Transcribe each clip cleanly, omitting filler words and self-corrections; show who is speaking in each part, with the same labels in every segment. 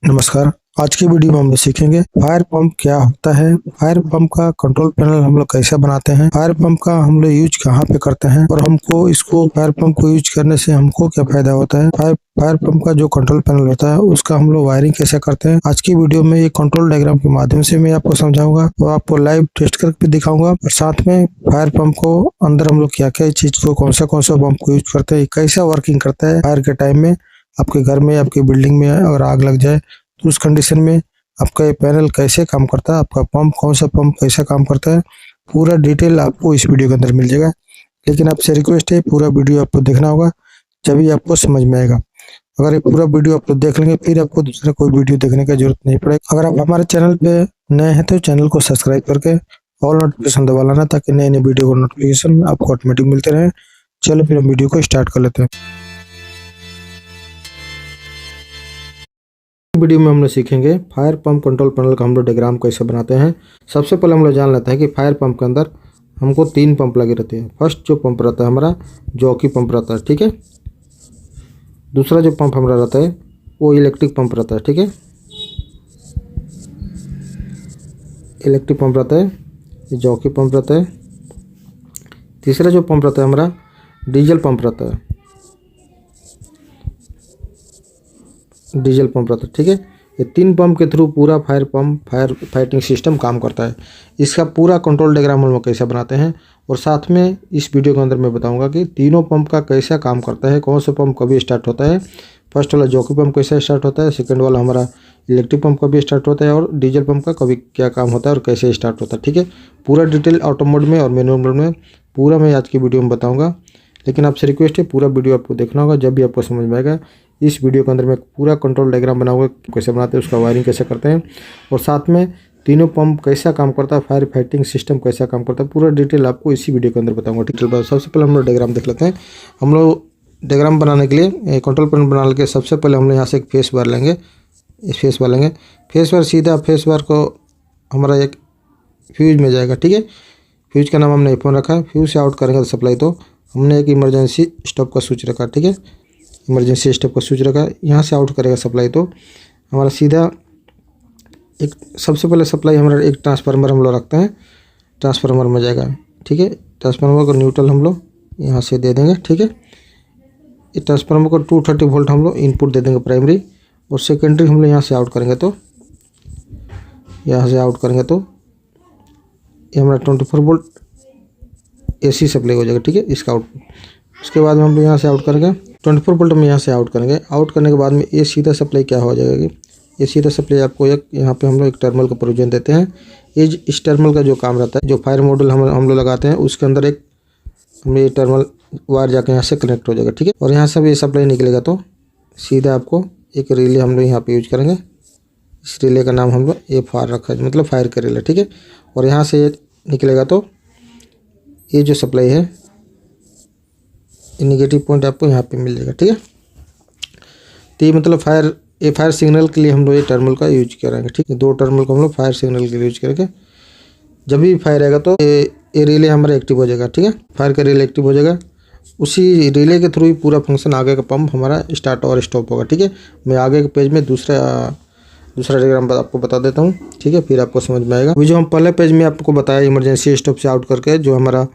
Speaker 1: नमस्कार। आज की वीडियो में हम लोग सीखेंगे फायर पंप क्या होता है, फायर पंप का कंट्रोल पैनल हम लोग कैसे बनाते हैं, फायर पंप का हम लोग यूज कहाँ पे करते हैं और हमको इसको फायर पंप को यूज करने से हमको क्या फायदा होता है। फायर पंप का जो कंट्रोल पैनल होता है उसका हम लोग वायरिंग कैसे करते हैं। आज की वीडियो में ये कंट्रोल डायग्राम के माध्यम से मैं आपको समझाऊंगा और आपको लाइव टेस्ट करके दिखाऊंगा और साथ में फायर पंप को अंदर हम लोग क्या क्या चीज को कौन सा पंप को यूज करते हैं, कैसा वर्किंग करता है फायर के टाइम में। आपके घर में, आपकी बिल्डिंग में अगर आग लग जाए तो उस कंडीशन में आपका ये पैनल कैसे काम करता है, आपका पंप कौन सा पंप कैसा काम करता है, पूरा डिटेल आपको इस वीडियो के अंदर मिल जाएगा। लेकिन आपसे रिक्वेस्ट है पूरा वीडियो आपको देखना होगा, तभी आपको समझ में आएगा। अगर ये पूरा वीडियो आप लोग देख लेंगे फिर आपको दूसरा कोई वीडियो देखने की जरूरत नहीं पड़ेगी। अगर आप हमारे चैनल पे नए हैं तो चैनल को सब्सक्राइब करके ऑल नोटिफिकेशन दबा लेना ताकि नए नए वीडियो का नोटिफिकेशन आपको ऑटोमेटिक मिलते रहे। चलो फिर हम वीडियो को स्टार्ट कर लेते हैं। वीडियो में हम लोग सीखेंगे फायर पंप कंट्रोल पैनल का हम लोग डायग्राम कैसे बनाते हैं। सबसे पहले हम लोग जान लेते हैं कि फायर पंप के अंदर हमको 3 पंप लगे रहते हैं। फर्स्ट जो पंप रहता है हमारा जॉकी पंप रहता है, ठीक है। दूसरा जो पंप हमारा रहता है वो इलेक्ट्रिक पंप रहता है, ठीक है। इलेक्ट्रिक पंप रहता है, जॉकी पंप रहता है। तीसरा जो पंप रहता है हमारा डीजल पंप रहता है, डीजल पंप रहता है, ठीक है। ये 3 पंप के थ्रू पूरा फायर फाइटिंग सिस्टम काम करता है। इसका पूरा कंट्रोल डायग्राम हम लोग कैसे बनाते हैं और साथ में इस वीडियो के अंदर मैं बताऊंगा कि तीनों पंप का कैसा काम करता है, कौन सा पंप कभी स्टार्ट होता है। फर्स्ट वाला जॉकी पंप कैसे स्टार्ट होता है, सेकंड वाला हमारा इलेक्ट्रिक पंप कभी स्टार्ट होता है और डीजल पंप का कभी क्या काम होता है और कैसे स्टार्ट होता है, ठीक है। पूरा डिटेल ऑटो मोड में और मैनुअल मोड में पूरा मैं आज की वीडियो में बताऊँगा। लेकिन आपसे रिक्वेस्ट है पूरा वीडियो आपको देखना होगा, जब भी आपको समझ में आएगा। इस वीडियो के अंदर मैं पूरा कंट्रोल डायग्राम बनाऊंगा, कैसे बनाते हैं, उसका वायरिंग कैसे करते हैं और साथ में तीनों पंप कैसा काम करता है, फायर फाइटिंग सिस्टम कैसा काम करता है, पूरा डिटेल आपको इसी वीडियो के अंदर बताऊंगा। डिटेल सबसे पहले हम लोग डायग्राम देख लेते हैं। हम लोग डायग्राम बनाने के लिए कंट्रोल पैनल बनाने के सबसे पहले हम लोग यहाँ से एक फेस बार लेंगे। इस फेस बार लेंगे, फेस बार सीधा फेस बार को हमारा एक फ्यूज में जाएगा, ठीक है। फ्यूज का नाम हमने फोन रखा है। फ्यूज से आउट करेंगे तो सप्लाई, तो हमने एक इमरजेंसी स्टॉप का स्विच रखा, ठीक है। इमरजेंसी स्टॉप का स्विच रखा, यहाँ से आउट करेगा सप्लाई, तो हमारा सीधा एक सबसे पहले सप्लाई हमारा एक ट्रांसफार्मर हम लोग रखते हैं, ट्रांसफार्मर में जाएगा, ठीक है। ट्रांसफार्मर को न्यूट्रल हम लोग यहाँ से दे देंगे, ठीक है। इस ट्रांसफार्मर को 230 वोल्ट हम लोग इनपुट दे देंगे प्राइमरी, और सेकेंडरी हम लोग यहाँ से आउट करेंगे, तो यहाँ से आउट करेंगे तो ये हमारा 24 वोल्ट AC सप्लाई हो जाएगा, ठीक है, इसका आउटपुट। उसके बाद में हम लोग यहाँ से आउट करेंगे 24 वोल्ट में, यहाँ से आउट करेंगे। आउट करने के बाद में ये सीधा सप्लाई क्या हो जाएगा कि ये सीधा सप्लाई आपको एक यहाँ पे हम लोग एक टर्मिनल का प्रोविजन देते हैं। ये इस टर्मिनल का जो काम रहता है, जो फायर मॉड्यूल हम लोग लगाते हैं उसके अंदर एक हमें ये टर्मिनल वायर जाकर यहाँ से कनेक्ट हो जाएगा, ठीक है। और यहाँ से भी ये सप्लाई निकलेगा तो सीधा आपको एक रिले हम लोग यहाँ पे यूज करेंगे। इस रिले का नाम हम लोग FR रखा है, मतलब फायर का रिले, ठीक है। और यहाँ से ये निकलेगा तो ये जो सप्लाई है नेगेटिव पॉइंट आपको यहाँ पे मिल जाएगा, ठीक है। तो ये मतलब फायर सिग्नल के लिए हम लोग ये टर्मिनल का यूज करेंगे, ठीक है। 2 टर्मिनल को हम लोग फायर सिग्नल के लिए यूज करेंगे। जब भी फायर आएगा तो ये रिले हमारा एक्टिव हो जाएगा, ठीक है। फायर का रिले एक्टिव हो जाएगा, उसी रिले के थ्रू ही पूरा फंक्शन आगे का पंप हमारा स्टार्ट और स्टॉप होगा, ठीक है। मैं आगे के पेज में दूसरा डायग्राम आपको बता देता हूँ, ठीक है, फिर आपको समझ में आएगा। अभी जो हम पहले पेज में आपको बताया इमरजेंसी स्टॉप से आउट करके जो हमारा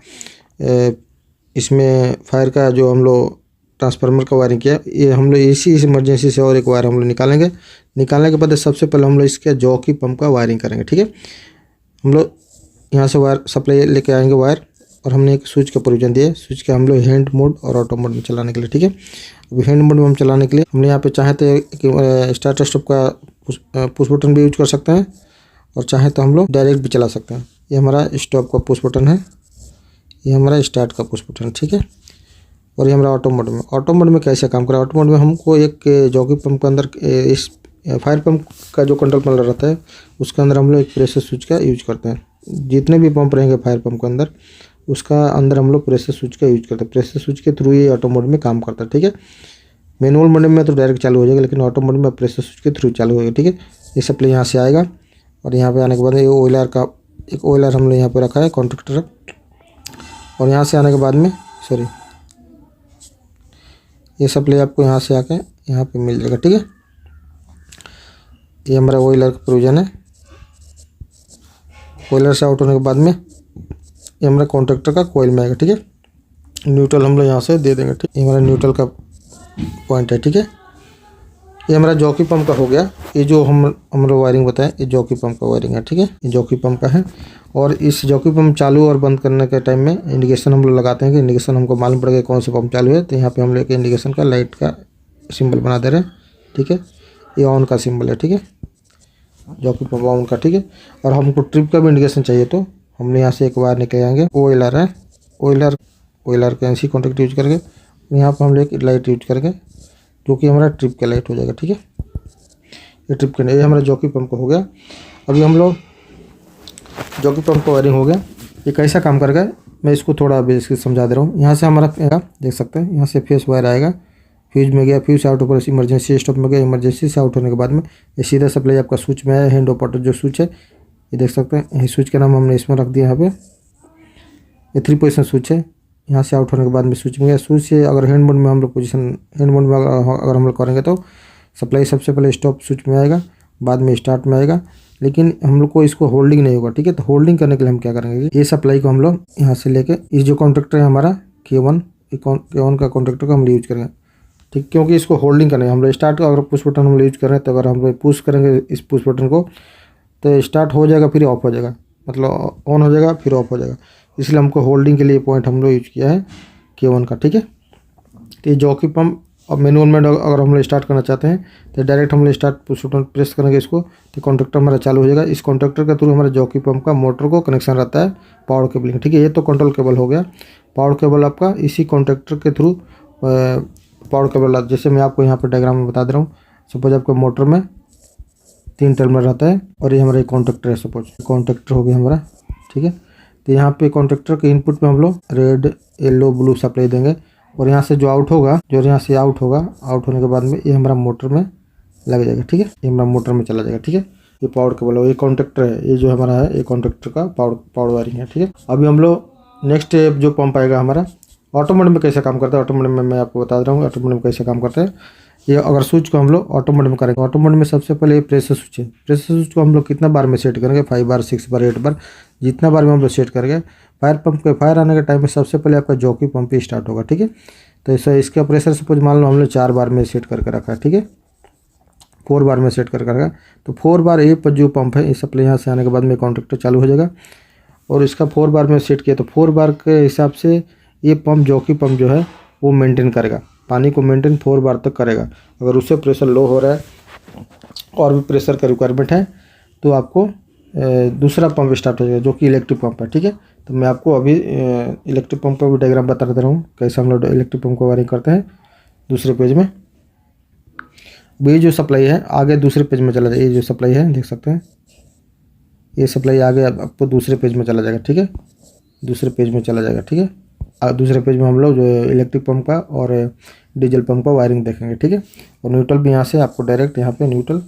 Speaker 1: इसमें फायर का जो हम लोग ट्रांसफार्मर का वायरिंग किया, ये हम लोग इसी इमरजेंसी से और एक वायर हम लोग निकालेंगे। निकालने के बाद सबसे पहले हम लोग इसके जॉकी पंप का वायरिंग करेंगे, ठीक है। हम लोग यहाँ से वायर सप्लाई लेके आएंगे वायर, और हमने एक स्विच का प्रोविजन दिया है। स्विच का हम लोग हैंड मोड और ऑटो मोड में चलाने के लिए, ठीक है। अभी हैंड मोड में हम चलाने के लिए हमने यहाँ पे चाहे तो स्टार्ट स्टॉप का पुश बटन भी यूज कर सकते हैं, और चाहे तो हम लोग डायरेक्ट भी चला सकते हैं। ये हमारा स्टॉप का पुश बटन है, ये हमारा स्टार्ट का पुश बटन, ठीक है। और ये हमारा ऑटो मोड में कैसे काम करें। ऑटो मोड में हमको एक जॉकी पंप के अंदर इस फायर पंप का जो कंट्रोल पैनल रहता है उसके अंदर हम लोग एक प्रेशर स्विच का यूज करते हैं। जितने भी पंप रहेंगे फायर पंप के अंदर उसका अंदर हम लोग प्रेशर स्विच का यूज करते हैं। प्रेशर स्विच के थ्रू ये ऑटो मोड में काम करता है, ठीक है। मैनुअल मोड में तो डायरेक्ट चालू हो जाएगा, लेकिन ऑटो मोड में प्रेशर स्विच के थ्रू चालू होगा, ठीक है। ये सप्लाई यहाँ से आएगा, और यहाँ पे आने के बाद ये ऑयलर का एक ऑयलर हम लोग यहाँ पे रखा है कॉन्ट्रैक्टर, और यहाँ से आने के बाद में ये सप्लाई आपको यहाँ से आके यहाँ पे मिल जाएगा, ठीक है। ये हमारा ऑयलर का प्रोविजन है। ऑयलर से आउट होने के बाद में ये हमारा कॉन्ट्रैक्टर का कोयल में आएगा, ठीक है। न्यूट्रल हम लोग यहाँ से दे देंगे, ठीक। ये हमारा न्यूट्रल का पॉइंट है, ठीक है। ये हमारा जॉकी पंप का हो गया। ये जो हम लोग वायरिंग बताएं, ये जॉकी पंप का वायरिंग है, ठीक है। ये जॉकी पंप का है। और इस जॉकी पंप चालू और बंद करने के टाइम में इंडिकेशन हम लोग लगाते हैं कि इंडिकेशन हमको मालूम पड़ेगा कौन सा पंप चालू है। तो यहाँ पे हम लोग इंडिकेशन का लाइट का सिंबल बना दे रहे हैं, ठीक है। ये ऑन का सिंबल है, ठीक है, जॉकी पंप ऑन का, ठीक है। और हमको ट्रिप का भी इंडिकेशन चाहिए तो हमने यहाँ से एक वायर निकले आएंगे। ऑयलर है, ऑयलर का एनसी कॉन्टैक्ट यूज करके यहाँ पर हम लोग एक लाइट यूज करके जो कि हमारा ट्रिप का लाइट हो जाएगा, ठीक है। ये ट्रिप का, ये हमारा जॉकी पंप का हो गया। अभी हम लोग जॉकी पंप का वायरिंग हो गया। ये कैसा काम करेगा मैं इसको थोड़ा बेसिक समझा दे रहा हूँ। यहाँ से हमारा देख सकते हैं, यहाँ से फेस वायर आएगा, फ्यूज में गया, फ्यूज आउट होकर इमरजेंसी स्टॉप में गया, इमरजेंसी से आउट होने के बाद में ये सीधा सप्लाई आपका स्विच में है। हैंड ऑपरेटर जो स्विच है ये देख सकते हैं, यही स्विच का नाम हमने इसमें रख दिया। यहाँ पे ये 3 पोजिशन स्विच है। यहाँ से आउट होने के बाद में स्विच में गया। स्विच से अगर हैंड मोड में हम लोग हैंड मोड में अगर हम लोग करेंगे तो सप्लाई सबसे पहले स्टॉप स्विच में आएगा, बाद में स्टार्ट में आएगा। लेकिन हम लोग को इसको होल्डिंग नहीं होगा, ठीक है। तो होल्डिंग करने के लिए हम क्या करेंगे, ये सप्लाई को हम लोग यहाँ से लेके इस जो कॉन्ट्रैक्टर है हमारा K1 का कॉन्ट्रैक्टर को हम यूज करेंगे, ठीक। क्योंकि इसको होल्डिंग करना है हम लोग। स्टार्ट का अगर पुश बटन हम लोग यूज कर रहे हैं तो अगर हम लोग पुश करेंगे इस पुश बटन को तो स्टार्ट हो जाएगा, फिर ऑफ हो जाएगा, मतलब ऑन हो जाएगा फिर ऑफ हो जाएगा। इसलिए हमको होल्डिंग के लिए पॉइंट हम लोग यूज किया है K1 का, ठीक है। तो ये जॉकी पंप अब मैनुअल में अगर हम लोग स्टार्ट करना चाहते हैं तो डायरेक्ट हम लोग स्टार्ट पुश बटन प्रेस करेंगे इसको, तो कॉन्ट्रैक्टर हमारा चालू हो जाएगा। इस कॉन्ट्रैक्टर के थ्रू हमारे जॉकी पंप का मोटर को कनेक्शन रहता है पावर केबलिंग, ठीक है। ये तो कंट्रोल केबल हो गया। पावर केबल आपका इसी कॉन्ट्रैक्टर के थ्रू पावर केबल, जैसे मैं आपको यहाँ पर डायग्राम में बता दे रहा हूँ। सपोज आपके मोटर में 3 टर्मिनल रहता है और ये हमारा कॉन्ट्रैक्टर है, सपोज कॉन्ट्रैक्टर हो गया हमारा, ठीक है। तो यहाँ पे कॉन्ट्रैक्टर के इनपुट में हम लोग रेड येलो ब्लू सप्लाई देंगे और यहाँ से जो आउट होगा, जो यहाँ से आउट होगा, आउट होने के बाद में ये हमारा मोटर में लग जाएगा, ठीक है। ये हमारा मोटर में चला जाएगा, ठीक है। ये पावर केबल है, ये कॉन्ट्रैक्टर है, ये जो हमारा है ये कॉन्ट्रैक्टर का पावर वायरिंग है, ठीक है। अभी हम लोग नेक्स्ट जो पंप आएगा हमारा ऑटो मोड में कैसे काम करता है। ऑटो मोड में मैं आपको बता रहा हूँ ऑटो मोड में कैसे काम करता है। ये अगर स्विच को हम लोग ऑटो मोड में करेंगे, ऑटो मोड में सबसे पहले ये प्रेशर स्विच है। प्रेशर स्विच को हम लोग कितना बार में सेट करेंगे, 5 बार 6 बार 8 बार, जितना बार में हम लोग सेट करेंगे। फायर पंप के फायर आने के टाइम में सबसे पहले आपका जॉकी पंप ही स्टार्ट होगा, ठीक है। तो ऐसा इसका प्रेशर सपोज मान लो हम लोग 4 बार में सेट करके रखा है, ठीक है, 4 बार में सेट करके रखा है। तो 4 बार ये जो पंप है इस सप्लाई यहाँ से आने के बाद में कॉन्ट्रैक्टर चालू हो जाएगा और इसका 4 बार में सेट किया तो 4 बार के हिसाब से ये पंप जॉकी पंप जो है वो मेंटेन करेगा, पानी को मेंटेन 4 बार तक करेगा। अगर उससे प्रेशर लो हो रहा है और भी प्रेशर का रिक्वायरमेंट है तो आपको दूसरा पंप स्टार्ट हो जाएगा जो कि इलेक्ट्रिक पंप है, ठीक है। तो मैं आपको अभी इलेक्ट्रिक पंप का भी डायग्राम बता दे रहा हूँ कैसे हम लोग इलेक्ट्रिक पंप को वायरिंग करते हैं दूसरे पेज में। ये जो सप्लाई है आगे दूसरे पेज में चला जाएगा। ये जो सप्लाई है देख सकते हैं, ये सप्लाई आगे आपको दूसरे पेज में चला जाएगा, ठीक है, दूसरे पेज में चला जाएगा, ठीक है। दूसरे पेज में हम लोग जो इलेक्ट्रिक पंप का और डीजल पंप का वायरिंग देखेंगे, ठीक है। और न्यूट्रल भी यहाँ से आपको डायरेक्ट यहाँ पे न्यूट्रल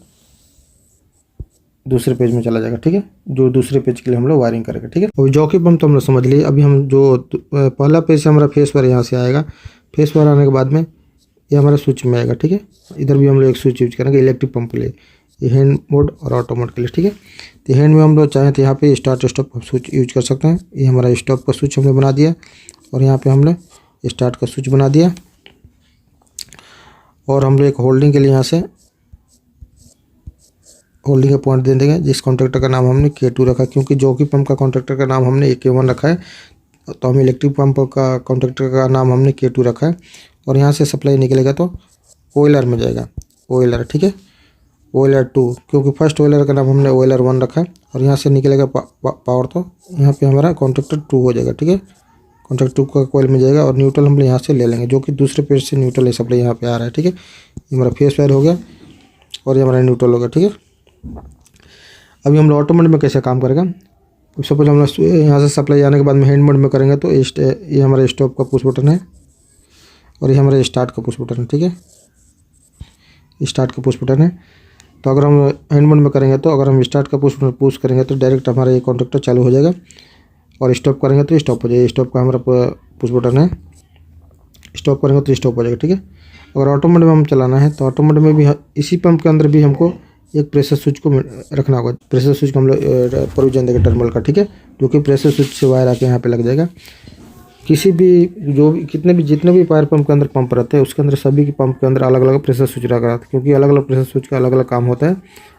Speaker 1: दूसरे पेज में चला जाएगा, ठीक है, जो दूसरे पेज के लिए हम लोग वायरिंग करेंगे, ठीक है। और जॉकी पंप तो हम लोग समझ लिए। अभी हम जो पहला पेज से हमारा फेस वायर यहाँ से आएगा, फेस वायर आने के बाद में ये हमारा स्विच में आएगा, ठीक है। इधर भी हम लोग एक स्विच यूज करेंगे इलेक्ट्रिक पंप के लिए, ये हैंड मोड और ऑटो मोड के लिए, ठीक है। तो हैंड में हम लोग चाहें तो यहाँ पे स्टार्ट स्टॉप स्विच यूज कर सकते हैं। ये हमारा स्टॉप का स्विच हमने बना दिया और यहाँ पे हमने स्टार्ट का स्विच बना दिया और हम लोग एक होल्डिंग के लिए यहाँ से होल्डिंग का पॉइंट दे देंगे जिस कॉन्ट्रैक्टर का नाम हमने K2 रखा, क्योंकि जॉकी पंप का कॉन्ट्रैक्टर का नाम हमने K1 रखा है तो हम इलेक्ट्रिक पंप का कॉन्ट्रैक्टर का नाम हमने K2 रखा है। और यहाँ से सप्लाई निकलेगा तो ऑयलर में जाएगा, ऑयलर, ठीक है, ऑयलर 2, क्योंकि फर्स्ट ऑयलर का नाम हमने ऑयलर 1 रखा है। और यहाँ से निकलेगा पावर तो यहाँ पे हमारा कॉन्ट्रैक्टर 2 हो जाएगा, ठीक है, कॉन्ट्रैक्टर 2 का कोयल में जाएगा। और न्यूट्रल हम यहाँ से ले लेंगे जो कि दूसरे पेज से न्यूट्रल सप्लाई यहाँ पे आ रहा है, ठीक है। ये हमारा फेस वायर हो गया और ये हमारा न्यूट्रल हो गया, ठीक है। अभी हम लोग ऑटो मोड में कैसे काम करेगा, सपोज हम लोग यहाँ से सप्लाई आने के बाद में हैंड मोड में करेंगे तो ये हमारा स्टॉप का पुश बटन है और ये हमारा स्टार्ट का पुश बटन है, ठीक है, स्टार्ट का पुश बटन है। तो अगर हम हैंड मोड में करेंगे तो अगर हम स्टार्ट का पुश करेंगे तो डायरेक्ट हमारा ये कॉन्ट्रैक्टर चालू हो जाएगा और स्टॉप करेंगे तो स्टॉप हो जाएगा। स्टॉप का हमारा पुश बटन है, स्टॉप करेंगे तो स्टॉप हो जाएगा, ठीक है। अगर ऑटो मोड में हम चलाना है तो ऑटो मोड में भी इसी पंप के अंदर भी हमको एक प्रेशर स्विच को रखना होगा। प्रेशर स्विच को हम लोग प्रोविजन देंगे टर्मिनल का, ठीक है, जो कि प्रेशर स्विच से वायर आके यहाँ पे लग जाएगा। किसी भी जो भी जितने भी फायर पंप के अंदर पंप रहते हैं उसके अंदर सभी के पंप के अंदर अलग अलग प्रेशर स्विच रखा रहता है, क्योंकि अलग अलग प्रेशर स्विच का अलग अलग काम होता है,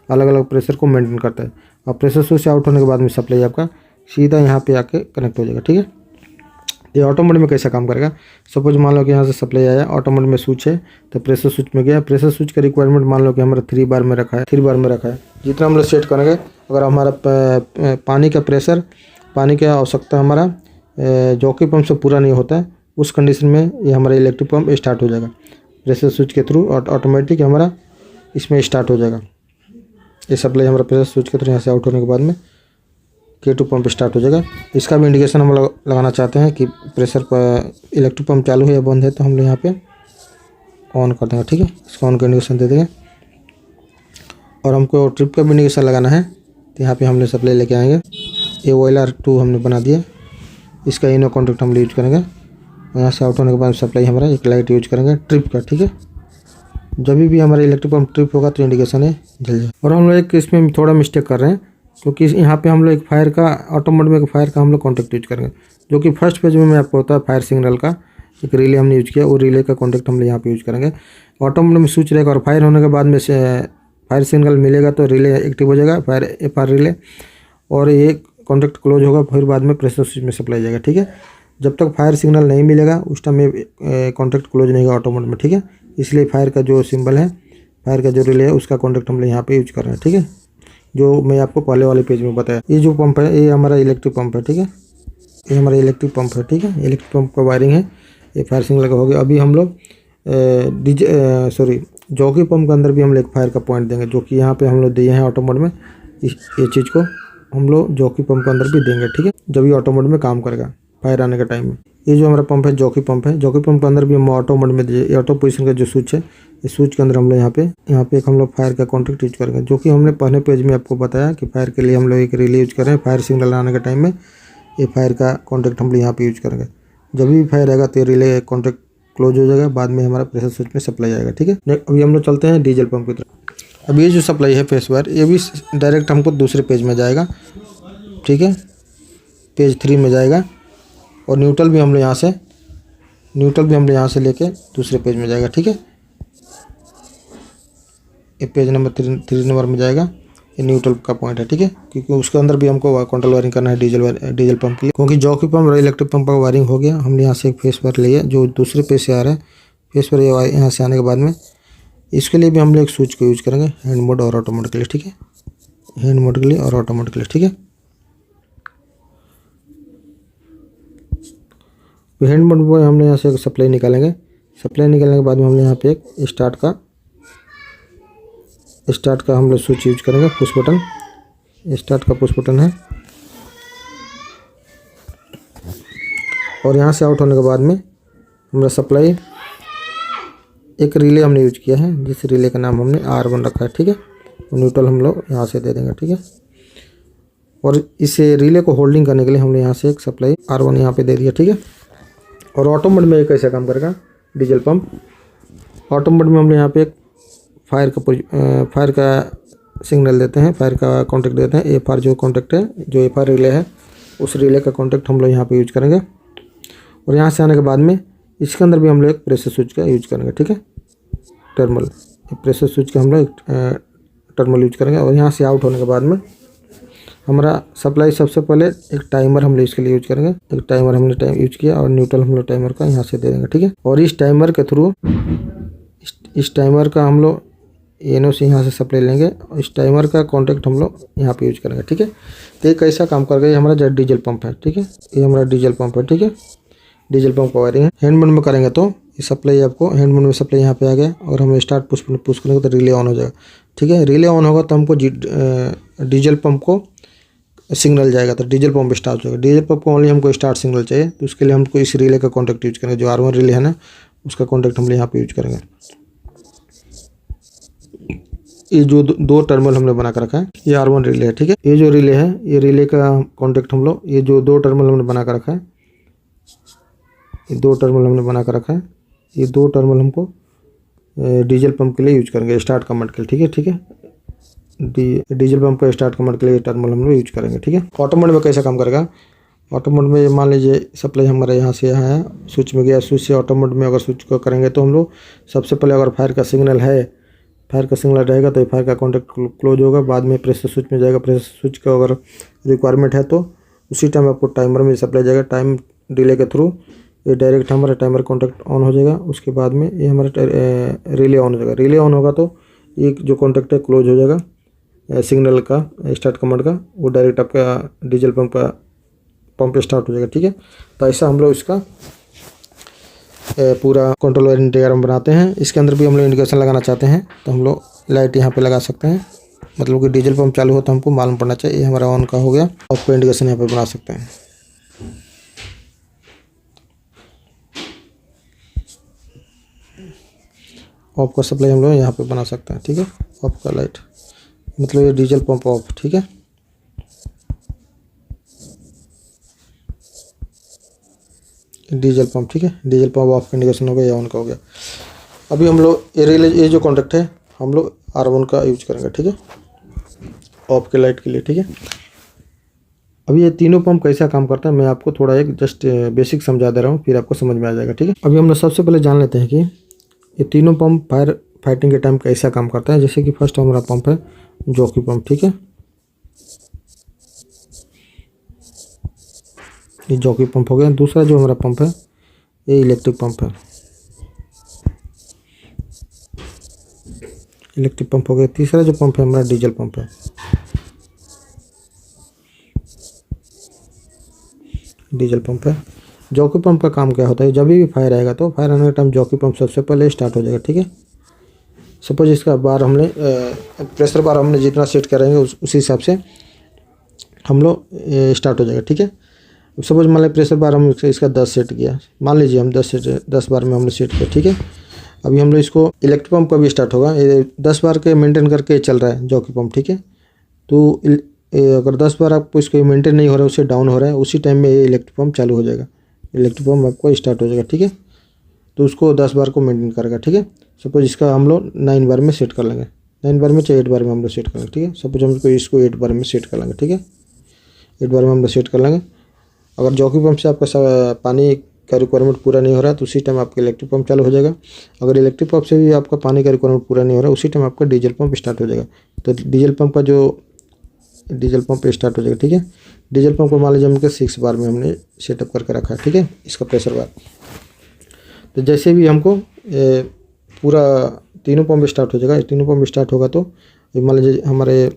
Speaker 1: अलग अलग प्रेशर को मेंटेन करता है। और प्रेशर स्विच आउट होने के बाद में सप्लाई आपका सीधा यहाँ पे आके कनेक्ट हो जाएगा, ठीक है। ये ऑटो मोड में कैसा काम करेगा, सपोज मान लो कि यहाँ से सप्लाई आया, ऑटो मोड में स्विच है तो प्रेशर स्विच में गया। प्रेशर स्विच का रिक्वायरमेंट मान लो कि हमारा 3 बार में रखा है, जितना हम लोग सेट करेंगे। अगर हमारा पानी का प्रेशर, पानी की आवश्यकता हमारा जॉकी पंप से पूरा नहीं होता है, उस कंडीशन में ये हमारा इलेक्ट्रिक पंप स्टार्ट हो जाएगा प्रेशर स्विच के थ्रू, और ऑटोमेटिक हमारा इसमें स्टार्ट हो जाएगा। ये सप्लाई हमारा प्रेशर स्विच के थ्रू यहाँ से आउट होने के बाद में K2 पंप स्टार्ट हो जाएगा। इसका भी इंडिकेशन हम लगाना चाहते हैं कि प्रेशर पर इलेक्ट्रिक पंप चालू है या बंद है, तो हम लोग यहाँ पे ऑन कर देंगे, ठीक है। इसका ऑन का इंडिकेशन दे देंगे। और हमको ट्रिप का भी इंडिकेशन लगाना है, तो यहाँ पे हम लोग सप्लाई लेके आएंगे। ये OLR2 हमने बना दिया, इसका इनो कॉन्टैक्ट हम लोग यूज करेंगे। यहाँ से आउट होने के बाद सप्लाई हमारा एक लाइट यूज करेंगे ट्रिप का, ठीक है। जब भी हमारा इलेक्ट्रिक पंप ट्रिप होगा तो इंडिकेशन है जल जाए। और हम लोग एक इसमें थोड़ा मिस्टेक कर रहे हैं, क्योंकि यहाँ पे हम लोग एक फायर का ऑटो मोड में एक फायर का हम लोग कॉन्टैक्ट यूज करेंगे, जो कि फर्स्ट पेज में आपको होता है फायर सिग्नल का एक रिले हमने यूज किया, वो रिले का कॉन्टैक्ट हम लोग यहाँ पे यूज करेंगे। ऑटो मोड में स्विच रहेगा और फायर होने के बाद में से फायर सिग्नल मिलेगा तो रिले एक्टिव हो जाएगा, फायर FR रिले, और ये कॉन्टैक्ट क्लोज होगा, फिर बाद में प्रेशर स्विच में सप्लाई जाएगा, ठीक है। जब तक फायर सिग्नल नहीं मिलेगा उस टाइम में कॉन्टैक्ट क्लोज नहीं होगा ऑटो मोड में, ठीक है। इसलिए फायर का जो सिंबल है, फायर का जो रिले है, उसका कॉन्टैक्ट हम लोग यहाँ पे यूज कर रहे हैं, ठीक है, जो मैं आपको पहले वाले पेज में बताया। ये जो पंप है ये हमारा इलेक्ट्रिक पंप है, ठीक है, ये हमारा इलेक्ट्रिक पंप है, ठीक है। इलेक्ट्रिक पंप का वायरिंग है, ये फायर सिग्नल का हो गया। अभी हम लोग जॉकी पंप के अंदर भी हम लोग एक फायर का पॉइंट देंगे, जो कि यहाँ पे हम लोग दिए हैं ऑटो मोड में। ये चीज़ को हम लोग जॉकी पंप के अंदर भी देंगे, ठीक है, जब ये ऑटो मोड में काम करेगा फायर आने के टाइम में। ये जो हमारा पंप है जॉकी पंप है, जॉकी पंप के अंदर भी हम ऑटो मोड में दिए। ऑटो पोजीशन का जो स्विच है, इस स्विच के अंदर हम लोग यहाँ पे एक हम लोग फायर का कॉन्टैक्ट यूज करेंगे, जो कि हमने पहले पेज में आपको बताया कि फायर के लिए हम लोग एक रिले यूज करें। फायर सिग्नल आने के टाइम में ये फायर का कॉन्टैक्ट हम लोग यहाँ पे यूज करेंगे। जब भी फायर आएगा तो रिले कॉन्टैक्ट क्लोज हो जाएगा, बाद में हमारा प्रेशर स्विच में सप्लाई आएगा, ठीक है। अभी हम लोग चलते हैं डीजल पंप की तरफ। अब ये जो सप्लाई है फेस वायर, ये भी डायरेक्ट हमको दूसरे पेज में जाएगा, ठीक है, पेज 3 में जाएगा। और न्यूट्रल भी हम लोग यहाँ से लेके दूसरे पेज में जाएगा, ठीक है। ये पेज नंबर 3 नंबर में जाएगा। ये न्यूट्रल का पॉइंट है, ठीक है, क्योंकि उसके अंदर भी हमको कंट्रोल वायरिंग करना है डीजल पंप के लिए, क्योंकि जॉकी पंप और इलेक्ट्रिक पंप का वायरिंग हो गया। हमने यहाँ से एक फेस वायर लिया जो दूसरे पेज से आ रहा है। फेस वायर यहाँ से आने के बाद में इसके लिए भी हम लोग एक स्विच को यूज करेंगे, हैंड मोड और ऑटो मोड के लिए, ठीक है, हैंड मोड के लिए और ऑटो मोड के लिए, ठीक है। तो हैंड मोड में हमने यहाँ से सप्लाई निकालेंगे। सप्लाई निकालने के बाद में हमने यहाँ पे एक स्टार्ट का हम लोग स्विच यूज करेंगे, पुश बटन, स्टार्ट का पुश बटन है। और यहाँ से आउट होने के बाद में हमारा सप्लाई एक रिले हमने यूज किया है, जिस रिले का नाम हमने R1 रखा है, ठीक है। और न्यूट्रल हम लोग यहाँ से दे देंगे, ठीक है। और इस रिले को होल्डिंग करने के लिए हमने यहाँ से एक सप्लाई R1 यहाँ पे दे दिया, ठीक है। और ऑटो मोड में कैसे काम करेगा डीजल पंप, ऑटो मोड में हम लोग यहाँ पे एक फायर का सिग्नल देते हैं, फायर का कॉन्टैक्ट देते हैं। FR जो कॉन्टैक्ट है, जो FR रिले है, उस रिले का कॉन्टैक्ट हम लोग यहाँ पे यूज करेंगे। और यहाँ से आने के बाद में इसके अंदर भी हम लोग एक प्रेशर स्विच का यूज करेंगे, ठीक है, टर्मिनल, प्रेशर स्विच का हम लोग टर्मिनल यूज करेंगे। और यहाँ से आउट होने के बाद में हमारा सप्लाई, सबसे पहले एक टाइमर हम लोग इसके लिए यूज करेंगे। एक टाइमर हमने यूज किया और न्यूट्रल हम लोग टाइमर का यहाँ से दे देंगे, ठीक है। और इस टाइमर के थ्रू इस टाइमर का हम लोग एनो से यहाँ से सप्लाई लेंगे और इस टाइमर का कॉन्टैक्ट हम लोग यहाँ पे यूज करेंगे, ठीक है। तो ये कैसा काम कर गया, ये हमारा डीजल पंप है, ठीक है, ये हमारा डीजल पंप है, ठीक है। डीजल पंप का वायरिंग है। हैंड मोड में करेंगे तो ये सप्लाई आपको हैंड मोड में सप्लाई यहाँ पे आ गया और हम स्टार्ट पुश करेंगे तो रिले ऑन हो जाएगा, ठीक है। रिले ऑन होगा तो हमको डीजल पंप को सिग्नल जाएगा, तो डीजल पंप स्टार्ट होगा। डीजल पंप को ओनली हमको स्टार्ट सिग्नल चाहिए, तो उसके लिए हमको इस रिले का कॉन्टैक्ट यूज करेंगे, जो R1 रिले है ना, उसका कॉन्टैक्ट हम यहाँ पे यूज करेंगे। ये जो दो टर्मिनल हमने बना कर रखा है, ये R1 रिले है, ठीक है। ये जो रिले है, ये रिले का कॉन्टैक्ट हम लोग, ये जो 2 टर्मिनल हमने बना कर रखा है, ये 2 टर्मिनल हमने बना कर रखा है, ये 2 टर्मिनल हमको डीजल पंप के लिए यूज करेंगे, स्टार्ट कमांड के लिए, ठीक है, ठीक है। डीजल पंप को स्टार्ट कमांड के लिए टर्मिनल हम लोग यूज करेंगे। ठीक है, ऑटो मोड में कैसे काम करेगा। ऑटो मोड में मान लीजिए सप्लाई हमारे यहाँ से यहाँ है, स्विच में गया, स्विच से ऑटो मोड में अगर स्विच को करेंगे तो हम लोग सबसे पहले अगर फायर का सिग्नल है, फायर का सिग्नल रहेगा तो फायर का कॉन्टैक्ट क्लोज होगा। बाद में प्रेशर स्विच में जाएगा, प्रेशर स्विच का अगर रिक्वायरमेंट है तो उसी टाइम आपको टाइमर में सप्लाई जाएगा। टाइम डिले के थ्रू ये डायरेक्ट हमारा टाइमर कॉन्टैक्ट ऑन हो जाएगा। उसके बाद में ये हमारा रिले ऑन हो जाएगा। रिले ऑन होगा तो ये जो कॉन्टैक्ट है क्लोज हो जाएगा सिग्नल का, स्टार्ट कमांड का, वो डायरेक्ट आपका डीजल पंप स्टार्ट हो जाएगा। ठीक है, तो ऐसा हम लोग इसका पूरा कंट्रोल वायरिंग डायग्राम बनाते हैं। इसके अंदर भी हम लोग इंडिकेशन लगाना चाहते हैं तो हम लोग लाइट यहाँ पे लगा सकते हैं, मतलब कि डीजल पंप चालू हो तो हमको मालूम पड़ना चाहिए। ये हमारा ऑन का हो गया, ऑफ का इंडिकेशन यहाँ पे बना सकते हैं। ऑफ का सप्लाई हम लोग यहाँ पे बना सकते हैं। ठीक है, ऑफ का लाइट मतलब ये डीजल पंप ऑफ। ठीक है, डीजल पंप, ठीक है, डीजल पंप ऑफ का इंडिकेशन हो गया या ऑन का हो गया। अभी हम लोग ये जो कॉन्टैक्ट है हम लोग R1 का यूज करेंगे। ठीक है, ऑफ के लाइट के लिए। ठीक है, अभी ये तीनों पंप कैसा काम करता है मैं आपको थोड़ा एक जस्ट बेसिक समझा दे रहा हूँ, फिर आपको समझ में आ जाएगा। ठीक है, अभी हम लोग सबसे पहले जान लेते हैं कि ये तीनों पंप फाइटिंग के टाइम कैसा काम करता है। जैसे कि फर्स्ट हमारा पंप है जॉकी पंप। ठीक है, ये जॉकी पंप हो गया। दूसरा जो हमारा पंप है ये इलेक्ट्रिक पंप है, इलेक्ट्रिक पंप हो गया। तीसरा जो पंप है हमारा डीजल पंप है, डीजल पंप है। जॉकी पंप का काम क्या होता है, जब भी फायर आएगा तो फायर आने के टाइम जॉकी पंप सबसे पहले स्टार्ट हो जाएगा। ठीक है, सपोज इसका बार हमने प्रेशर बार हमने जितना सेट करेंगे उसी हिसाब से हम लोग स्टार्ट हो जाएगा। ठीक है, सपोज मान लीजिए प्रेशर बार हम इसका 10 सेट किया, मान लीजिए हम 10 बार में हमने सेट किया। ठीक है, अभी हम लोग इसको इलेक्ट्रिक पंप का भी स्टार्ट होगा। ये 10 बार के मेंटेन करके चल रहा है जॉकी पंप। ठीक है, तो अगर 10 बार आपको इसको मेंटेन नहीं हो रहा है, उससे डाउन हो रहा है, उसी टाइम में ये इलेक्ट्रिक पंप चालू हो जाएगा, इलेक्ट्रिक पंप आपको स्टार्ट हो जाएगा। ठीक है, तो उसको 10 बार को मेंटेन करेगा। ठीक है, सपोज इसका हम लोग 9 बार में सेट कर लेंगे, 9 बार में चाहे 8 बार में हम लोग सेट कर लेंगे। ठीक है, सपोज हम इसको 8 बार में सेट कर लेंगे। ठीक है, 8 बार में हम लोग सेट कर लेंगे। अगर जॉकी पंप से आपका पानी का रिक्वायरमेंट पूरा नहीं हो रहा है तो उसी टाइम आपका इलेक्ट्रिक पंप चालू हो जाएगा। अगर इलेक्ट्रिक पंप से भी आपका पानी का रिक्वायरमेंट पूरा नहीं हो रहा है उसी टाइम आपका डीजल पंप स्टार्ट हो जाएगा। तो डीजल पंप स्टार्ट हो जाएगा। ठीक है, डीजल पंप को मान लीजिए हमके 6 बार में हमने सेटअप करके रखा है। ठीक है, इसका प्रेशर बार। तो जैसे भी हमको पूरा तीनों पंप स्टार्ट हो जाएगा, तीनों पंप स्टार्ट होगा तो मान लीजिए हमारे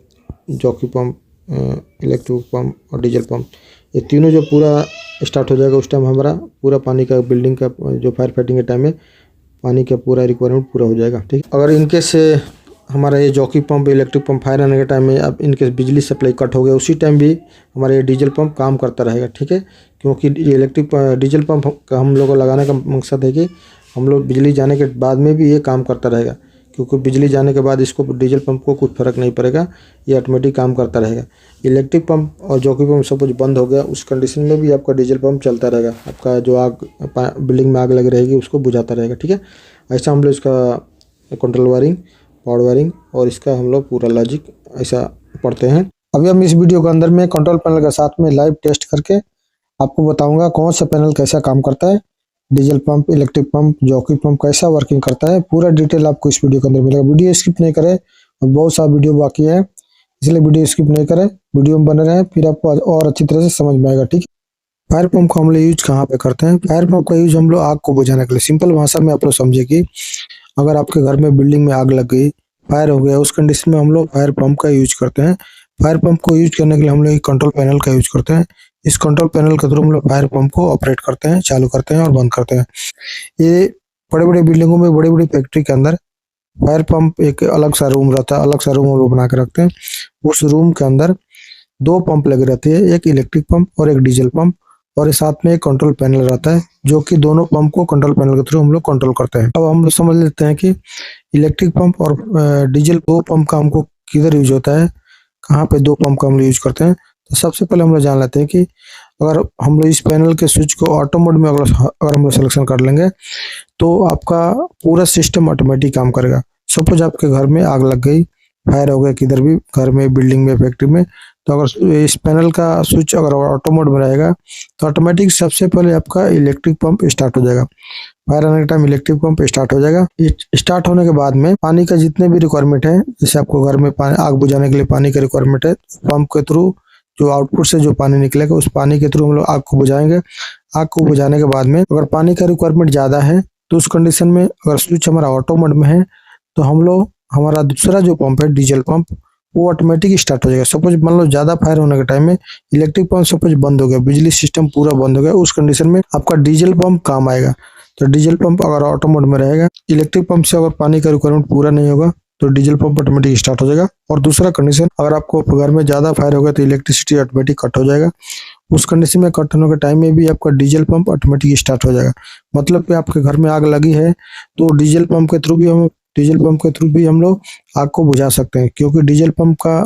Speaker 1: जॉकी पंप, इलेक्ट्रिक पंप और डीजल पंप ये तीनों जो पूरा स्टार्ट हो जाएगा उस टाइम हमारा पूरा पानी का बिल्डिंग का जो फायर फाइटिंग के टाइम में पानी का पूरा रिक्वायरमेंट पूरा हो जाएगा। ठीक है, अगर इनकेस हमारा ये jockey pump, electric pump fire आने के टाइम में अब इनकेस बिजली सप्लाई कट हो गया उसी टाइम भी हमारा ये डीजल पंप काम करता रहेगा। ठीक है, क्योंकि डीजल पंप का हम लोग को लगाने का मकसद है कि हम लोग बिजली जाने के बाद में भी ये काम करता रहेगा, क्योंकि बिजली जाने के बाद इसको डीजल पंप को कुछ फ़र्क नहीं पड़ेगा, ये ऑटोमेटिक काम करता रहेगा। इलेक्ट्रिक पंप और जॉकी पंप सपोज बंद हो गया उस कंडीशन में भी आपका डीजल पंप चलता रहेगा, आपका जो बिल्डिंग में आग लगी रहेगी उसको बुझाता रहेगा। ठीक है, ऐसा हम लोग इसका कंट्रोल वायरिंग, पावर वायरिंग और इसका हम लोग पूरा लॉजिक ऐसा पढ़ते हैं। अभी हम इस वीडियो के अंदर में कंट्रोल पैनल के साथ में लाइव टेस्ट करके आपको बताऊंगा कौन सा पैनल कैसा काम करता है, diesel pump, electric pump, jockey pump कैसा वर्किंग करता है, पूरा डिटेल आपको इस वीडियो के अंदर मिलेगा। वीडियो स्किप नहीं करें, और बहुत सारा वीडियो बाकी है इसलिए वीडियो स्किप नहीं करें, वीडियो में बने रहें, फिर आपको और अच्छी तरह से समझ में आएगा। ठीक है, फायर पंप को हम लोग यूज कहाँ पे करते हैं। फायर पंप का यूज हम लोग आग को बुझाने के लिए, सिंपल भाषा में आप लोग समझे कि अगर आपके घर में बिल्डिंग में आग लग गई, फायर हो गया, उस कंडीशन में हम लोग फायर पंप का यूज करते हैं। फायर पंप को यूज करने के लिए हम लोग कंट्रोल पैनल का यूज करते हैं। इस कंट्रोल पैनल के थ्रू हम लोग फायर पंप को ऑपरेट करते हैं, चालू करते हैं और बंद करते हैं। ये बड़े बड़े बिल्डिंगों में, बड़ी बड़ी फैक्ट्री के अंदर फायर पंप एक अलग सा रूम रहता है, अलग सा रूम हम लोग बना के रखते हैं। उस रूम के अंदर 2 पंप लगे रहते हैं, एक इलेक्ट्रिक पंप और एक डीजल पंप, और साथ में एक कंट्रोल पैनल रहता है जो कि दोनों पंप को कंट्रोल पैनल के थ्रू हम लोग कंट्रोल करते हैं। अब हम लोग समझ लेते हैं कि इलेक्ट्रिक पंप और डीजल 2 पंप का हमको किधर यूज होता है, कहाँ पे 2 पंप का हम लोग यूज करते हैं। तो सबसे पहले हम लोग जान लेते हैं कि अगर हम लोग इस पैनल के स्विच को ऑटो मोड में अगर हम लोग सिलेक्शन कर लेंगे तो आपका पूरा सिस्टम ऑटोमेटिक काम करेगा। सपोज आपके घर में आग लग गई, फायर हो गया किधर भी, घर में, बिल्डिंग में, फैक्ट्री में, तो अगर इस पैनल का स्विच अगर ऑटो मोड में रहेगा तो ऑटोमेटिक सबसे पहले आपका इलेक्ट्रिक पंप स्टार्ट हो जाएगा। फायर आने के टाइम इलेक्ट्रिक पंप स्टार्ट हो जाएगा। स्टार्ट होने के बाद में पानी का जितने भी रिक्वायरमेंट है, जैसे आपको घर में पानी, आग बुझाने के लिए पानी का रिक्वायरमेंट है, पंप के थ्रू जो आउटपुट से जो पानी निकलेगा उस पानी के थ्रू हम लोग आग को बुझाएंगे। आग को बुझाने के बाद में अगर पानी का रिक्वायरमेंट ज़्यादा है तो उस कंडीशन में अगर स्विच हमारा ऑटो मोड में है तो हम लोग हमारा दूसरा जो पंप है डीजल पंप, वो ऑटोमेटिक स्टार्ट हो जाएगा। सपोज मान लो ज़्यादा फायर होने के टाइम में इलेक्ट्रिक पंप सपोज बंद हो गया, बिजली सिस्टम पूरा बंद हो गया, उस कंडीशन में आपका डीजल पंप काम आएगा। तो डीजल पंप अगर ऑटो मोड में रहेगा, इलेक्ट्रिक पंप से अगर पानी का रिक्वायरमेंट पूरा नहीं होगा तो डीजल पंप ऑटोमेटिक स्टार्ट हो जाएगा। और दूसरा कंडीशन, अगर आपको घर में ज़्यादा फायर होगा तो इलेक्ट्रिसिटी ऑटोमेटिक कट हो जाएगा। उस कंडीशन में कट होने के टाइम में भी आपका डीजल पंप ऑटोमेटिक स्टार्ट हो जाएगा। मतलब कि आपके घर में आग लगी है तो डीजल पंप के थ्रू भी हम लोग आग को बुझा सकते हैं, क्योंकि डीजल पंप का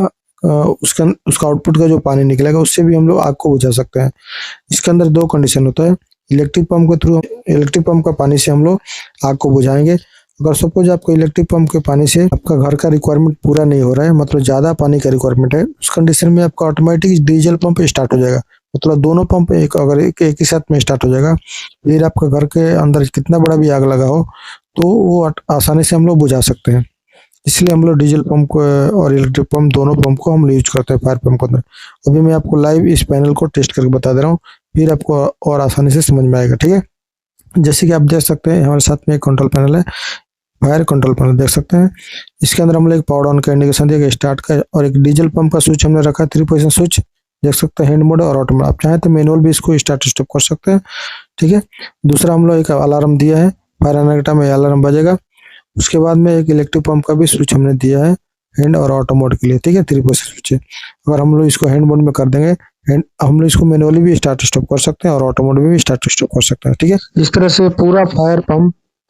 Speaker 1: उसका आउटपुट का जो पानी निकलेगा उससे भी हम लोग आग को बुझा सकते हैं। इसके अंदर दो कंडीशन होता है, इलेक्ट्रिक पंप का पानी से हम लोग आग को बुझाएंगे। अगर सपोज आपको इलेक्ट्रिक पंप के पानी से आपका घर का रिक्वायरमेंट पूरा नहीं हो रहा है, मतलब ज़्यादा पानी का रिक्वायरमेंट है, उस कंडीशन में आपका ऑटोमेटिक डीजल पंप स्टार्ट हो जाएगा। मतलब दोनों पंप एक ही साथ में स्टार्ट हो जाएगा। फिर आपका घर के अंदर कितना बड़ा भी आग लगा हो तो वो आसानी से हम लोग बुझा सकते हैं। इसलिए हम लोग डीजल पंप को और इलेक्ट्रिक पंप दोनों पंप को हम यूज करते हैं फायर पंप के अंदर। अभी मैं आपको लाइव इस पैनल को टेस्ट करके बता दे रहा हूँ, फिर आपको और आसानी से समझ में आएगा। ठीक है, जैसे कि आप देख सकते हैं हमारे साथ में एक कंट्रोल पैनल है, फायर कंट्रोल पैनल देख सकते हैं। इसके अंदर हम लोग एक पावर ऑन का इंडिकेशन दिया, स्टार्ट का, और एक डीजल पंप का स्विच हमने रखा है 3 पोजीशन स्विच, देख सकते हैं, हैंड मोड और ऑटो मोड। आप चाहें तो मैनुअल भी इसको स्टार्ट स्टॉप कर सकते हैं। ठीक है, दूसरा हम लोग एक अलार्म दिया है, फायर आने के टाइम में अलार्म बजेगा। उसके बाद में एक इलेक्ट्रिक पंप का भी स्विच हमने दिया है हैंड और ऑटो मोड के लिए। ठीक है, 3 पोजीशन स्विच है। अगर हम लोग इसको हैंड मोड में कर देंगे, हम लोग इसको मैनुअली भी स्टार्ट स्टॉप कर सकते हैं और ऑटो मोड में भी स्टार्ट स्टॉप कर सकते हैं। ठीक है, इस तरह से पूरा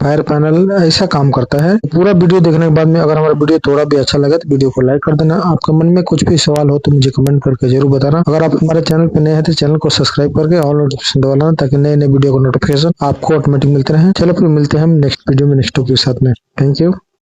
Speaker 1: फायर पैनल ऐसा काम करता है। पूरा वीडियो देखने के बाद में अगर हमारा वीडियो थोड़ा भी अच्छा लगे तो वीडियो को लाइक कर देना। आपके मन में कुछ भी सवाल हो तो मुझे कमेंट करके जरूर बताना। अगर आप हमारे चैनल पे नए हैं तो चैनल को सब्सक्राइब करके ऑल नोटिफिकेशन दबाना, ताकि नए नए वीडियो को नोटिफिकेशन आपको ऑटोमेटिक मिलते रहे। चलो फिर मिलते हैं हम नेक्स्ट वीडियो में नेक्स्ट टॉपिक के साथ में। Thank you.